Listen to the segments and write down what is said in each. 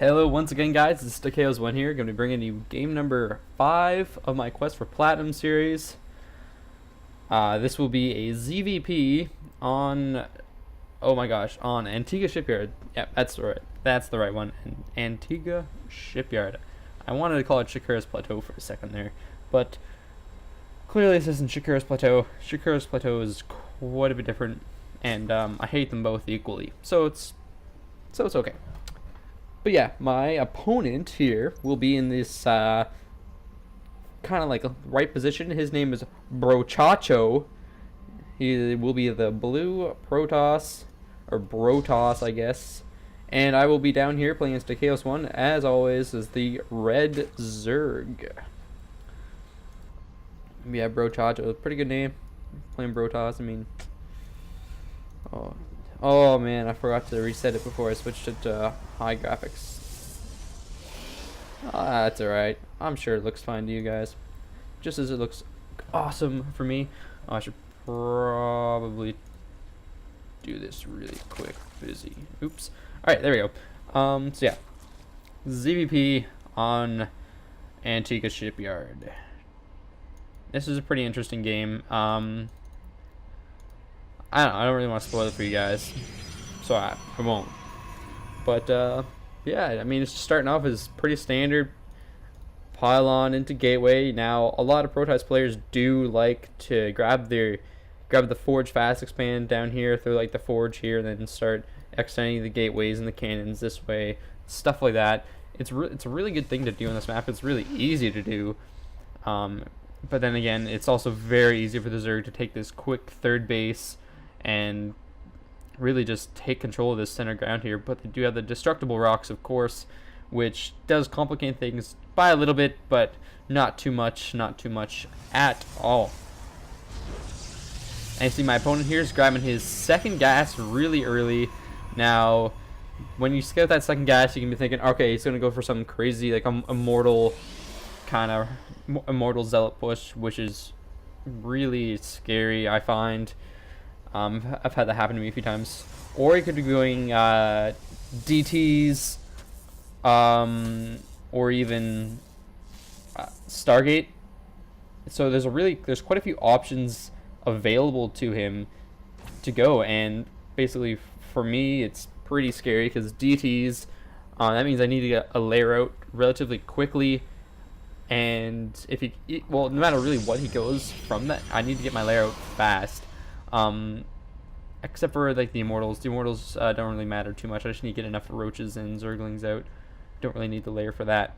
Hello once again, guys. This is DikaiosOne here. Going to be bringing you game number 5 of my Quest for Platinum series. This will be a ZVP on, oh my gosh, on Antigua Shipyard. Yep, that's the right one. Antigua Shipyard. I wanted to call it Shakura's Plateau for a second there, but clearly this isn't Shakura's Plateau. Shakura's Plateau is quite a bit different, and I hate them both equally. So it's okay. But yeah, my opponent here will be in this kind of like a right position. His name is Brochacho. He will be the blue Protoss, or Brotoss, I guess. And I will be down here playing against DikaiosOne, as always, as the red Zerg. Yeah, Brochacho, pretty good name. Playing Brotoss, I mean... Oh man, I forgot to reset it before I switched it to high graphics. That's alright. I'm sure it looks fine to you guys. Just as it looks awesome for me. I should probably do this really quick. Busy. Oops. Alright, there we go. So yeah. ZVP on Antigua Shipyard. This is a pretty interesting game. I don't really want to spoil it for you guys, so I won't. But yeah, I mean, it's just starting off as pretty standard pylon into gateway. Now, a lot of Protoss players do like to grab the forge fast expand down here through like the forge here, and then start extending the gateways and the cannons this way, stuff like that. It's a really good thing to do on this map. It's really easy to do. But then again, it's also very easy for the Zerg to take this quick third base and really just take control of this center ground here. But they do have the destructible rocks, of course, which does complicate things by a little bit, but not too much at all. And you see my opponent here is grabbing his second gas really early. Now, when you scout that second gas, you can be thinking, okay, he's going to go for some crazy, like, immortal kind of immortal zealot push, which is really scary, I find. I've had that happen to me a few times. Or he could be going DTs, or even Stargate. So there's quite a few options available to him to go, and basically for me it's pretty scary because DTs, that means I need to get a layer out relatively quickly. And if he, well, no matter really what he goes from that, I need to get my layer out fast. Except for like the Immortals. The Immortals don't really matter too much. I just need to get enough Roaches and Zerglings out. Don't really need the layer for that.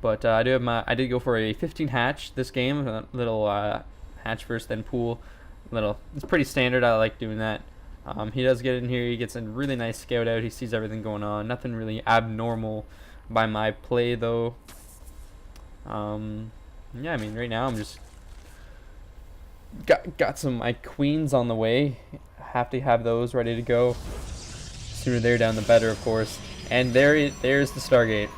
But I did go for a 15 hatch this game. A little hatch first, then pool. It's pretty standard. I like doing that. He does get in here. He gets a really nice scout out. He sees everything going on. Nothing really abnormal by my play though. Yeah, I mean, right now I'm just got some my queens on the way. Have to have those ready to go. Sooner they're down, the better, of course. And there's the Stargate.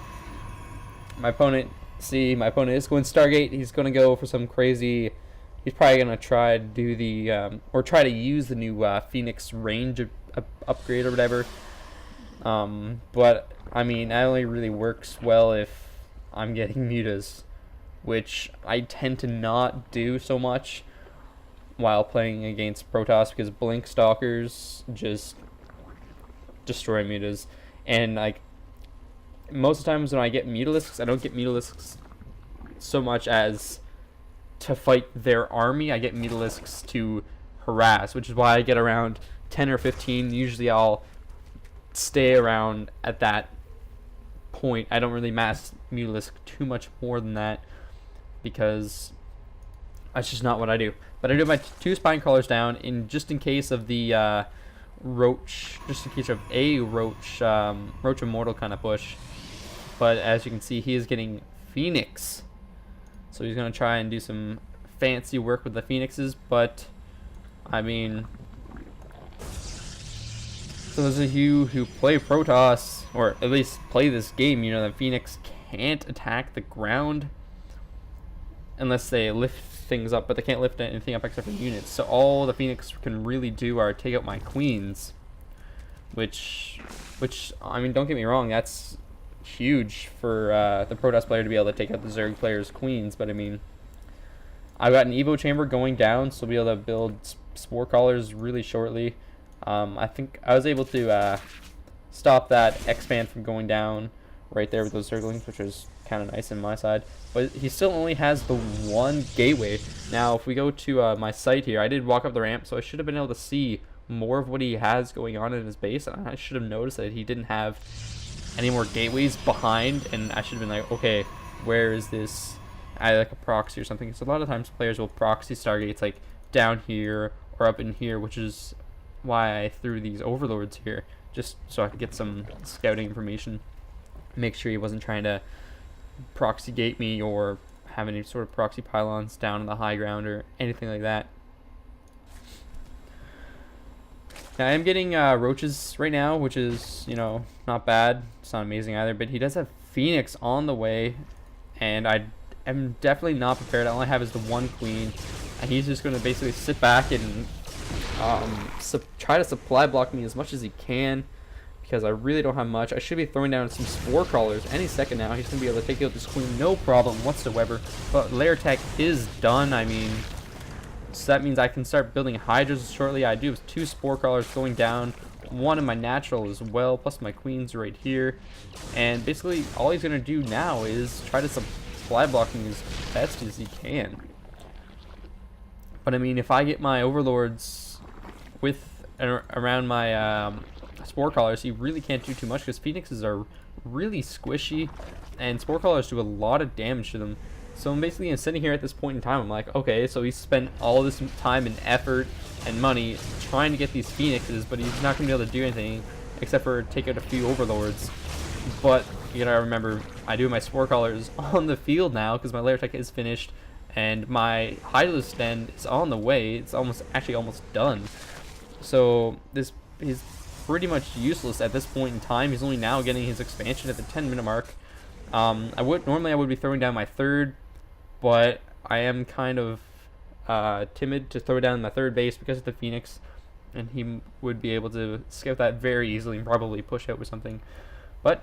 My opponent is going Stargate. He's going to go for some crazy. He's probably going to try to do the or try to use the new Phoenix range upgrade or whatever. But I mean, that only really works well if I'm getting mutas, which I tend to not do so much while playing against Protoss, because Blink Stalkers just destroy mutas. And like most of the times when I get Mutalisks, I don't get Mutalisks so much as to fight their army. I get Mutalisks to harass, which is why I get around 10 or 15. Usually I'll stay around at that point. I don't really mass Mutalisk too much more than that, because that's just not what I do. But I do my 2 spine crawlers down just in case of the roach, just in case of a roach immortal kind of push. But as you can see, he is getting Phoenix, so he's gonna try and do some fancy work with the Phoenixes. But I mean, so those of you who play Protoss, or at least play this game, you know that Phoenix can't attack the ground unless they lift things up, but they can't lift anything up except for units. So all the Phoenix can really do are take out my queens, which I mean, don't get me wrong, that's huge for the Protoss player to be able to take out the Zerg player's queens. But I mean, I've got an Evo chamber going down, so I'll be able to build Spore Callers really shortly. I think I was able to stop that expand from going down right there with those Zerglings, which was kind of nice on my side. But he still only has the one gateway. Now, if we go to my site here, I did walk up the ramp, so I should have been able to see more of what he has going on in his base. And I should have noticed that he didn't have any more gateways behind, and I should have been like, okay, where is this? I like a proxy or something. So a lot of times players will proxy Stargates like down here or up in here, which is why I threw these overlords here, just so I could get some scouting information, make sure he wasn't trying to proxy gate me or have any sort of proxy pylons down on the high ground or anything like that. Now, I am getting roaches right now, which is, you know, not bad. It's not amazing either, but he does have Phoenix on the way, and I am definitely not prepared. All I have is the one queen, and he's just going to basically sit back and try to supply block me as much as he can, because I really don't have much. I should be throwing down some Spore Crawlers any second now. He's going to be able to take out this queen, no problem whatsoever. But lair tech is done. I mean, so that means I can start building Hydras shortly. I do have 2 Spore Crawlers going down, one in my natural as well, plus my queens right here. And basically, all he's going to do now is try to supply blocking as best as he can. But I mean, if I get my Overlords with around my Spore Crawlers, he really can't do too much, because Phoenixes are really squishy, and Spore Crawlers do a lot of damage to them. So I'm basically sitting here at this point in time, I'm like, okay, so he spent all this time and effort and money trying to get these Phoenixes, but he's not going to be able to do anything except for take out a few Overlords. But you gotta remember, I do have my Spore Crawlers on the field now, because my lair tech is finished, and my Hydralisk Den is on the way. It's actually almost done. So this is pretty much useless at this point in time. He's only now getting his expansion at the 10-minute mark. Normally I would be throwing down my third, but I am kind of timid to throw down my third base because of the Phoenix, and he would be able to scout that very easily and probably push out with something. But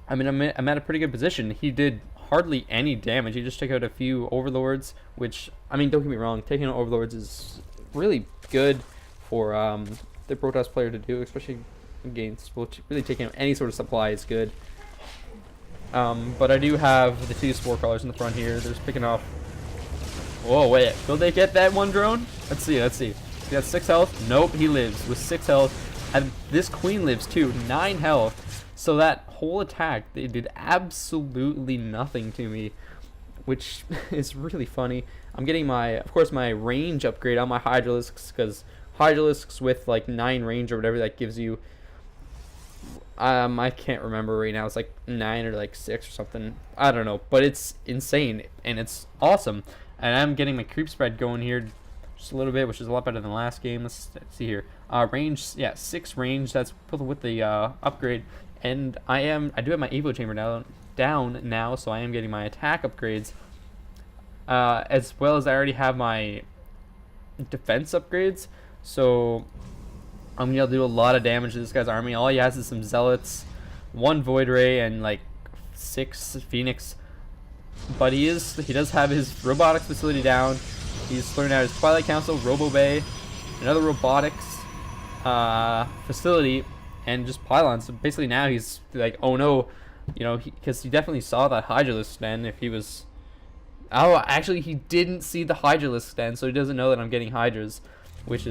I mean, I'm at a pretty good position. He did hardly any damage. He just took out a few Overlords, which, I mean, don't get me wrong, taking out Overlords is really good for the Protoss player to do, especially against, well, really taking out any sort of supply is good. But I do have the 2 Spore Crawlers in the front here. They're just picking off. Whoa, wait, will they get that one drone? Let's see. He got 6 health. Nope, he lives with 6 health. And this queen lives too, 9 health. So that whole attack, they did absolutely nothing to me, which is really funny. I'm getting of course, my range upgrade on my Hydralisks, because Hydralisks with like 9 range or whatever that gives you, I can't remember right now. It's like 9 or like 6 or something. I don't know, but it's insane and it's awesome. And I'm getting my creep spread going here just a little bit, which is a lot better than the last game. Let's see here. Range, yeah, 6 range. That's with the upgrade. And I do have my Evo chamber down now, so I am getting my attack upgrades, as well as I already have my defense upgrades. So I'm gonna be able to do a lot of damage to this guy's army. All he has is some Zealots, 1 Void Ray, and like 6 Phoenix. But he does have his robotics facility down. He's learned out his Twilight Council, Robo Bay, another robotics facility, and just pylons. So basically now he's like, oh no, you know, because he definitely saw that Hydralisk Den. If he was, oh, actually he didn't see the Hydralisk Den, so he doesn't know that I'm getting Hydras, which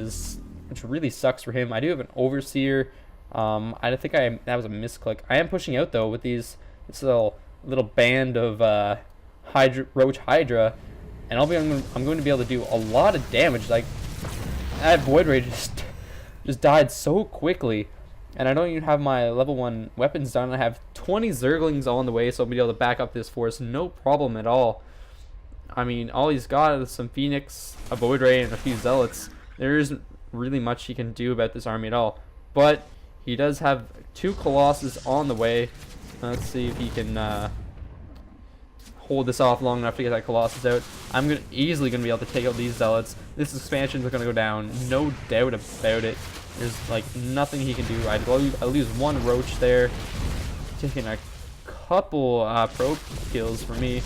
really sucks for him. I do have an Overseer. I think that was a misclick. I am pushing out though with this little band of Roach Hydra, and I'm going to be able to do a lot of damage. Like, that Void Ray just died so quickly, and I don't even have my level 1 weapons done. I have 20 Zerglings on the way, so I'll be able to back up this force, no problem at all. I mean, all he's got is some Phoenix, a Void Ray, and a few Zealots. There isn't really much he can do about this army at all. But he does have 2 Colossus on the way. Let's see if he can hold this off long enough to get that Colossus out. I'm easily going to be able to take out these Zealots. This expansion is going to go down, no doubt about it. There's like nothing he can do. I lose one roach there, taking a couple pro kills for me.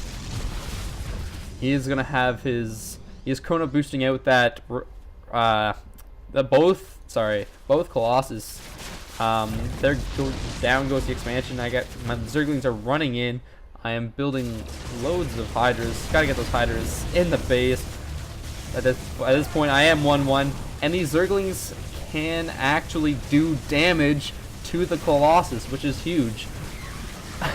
He is gonna have his. He's Chrono boosting out that. Both Colossus. There down goes the expansion. My Zerglings are running in. I am building loads of Hydras. Gotta get those Hydras in the base. At this point, I am 1-1, and these Zerglings can actually do damage to the Colossus, which is huge.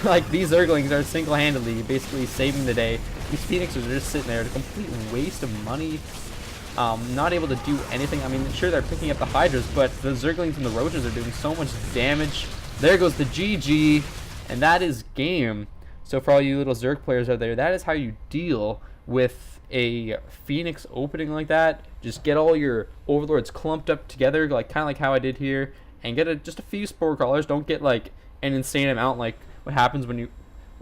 Like, these Zerglings are single-handedly basically saving the day. These Phoenixes are just sitting there, a complete waste of money. Not able to do anything. I mean, sure, they're picking up the Hydras, but the Zerglings and the Roaches are doing so much damage. There goes the GG, and that is game. So for all you little Zerg players out there, that is how you deal with a Phoenix opening like that. Just get all your Overlords clumped up together, like kind of like how I did here, and get just a few Spore Crawlers. Don't get like an insane amount like what happens when you,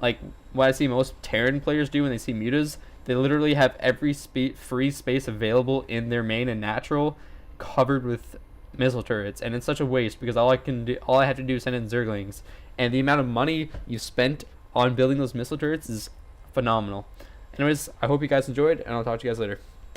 like what I see most Terran players do when they see mutas. They literally have every free space available in their main and natural covered with missile turrets, and it's such a waste because all I have to do is send in Zerglings, and the amount of money you spent on building those missile turrets is phenomenal. Anyways, I hope you guys enjoyed, and I'll talk to you guys later.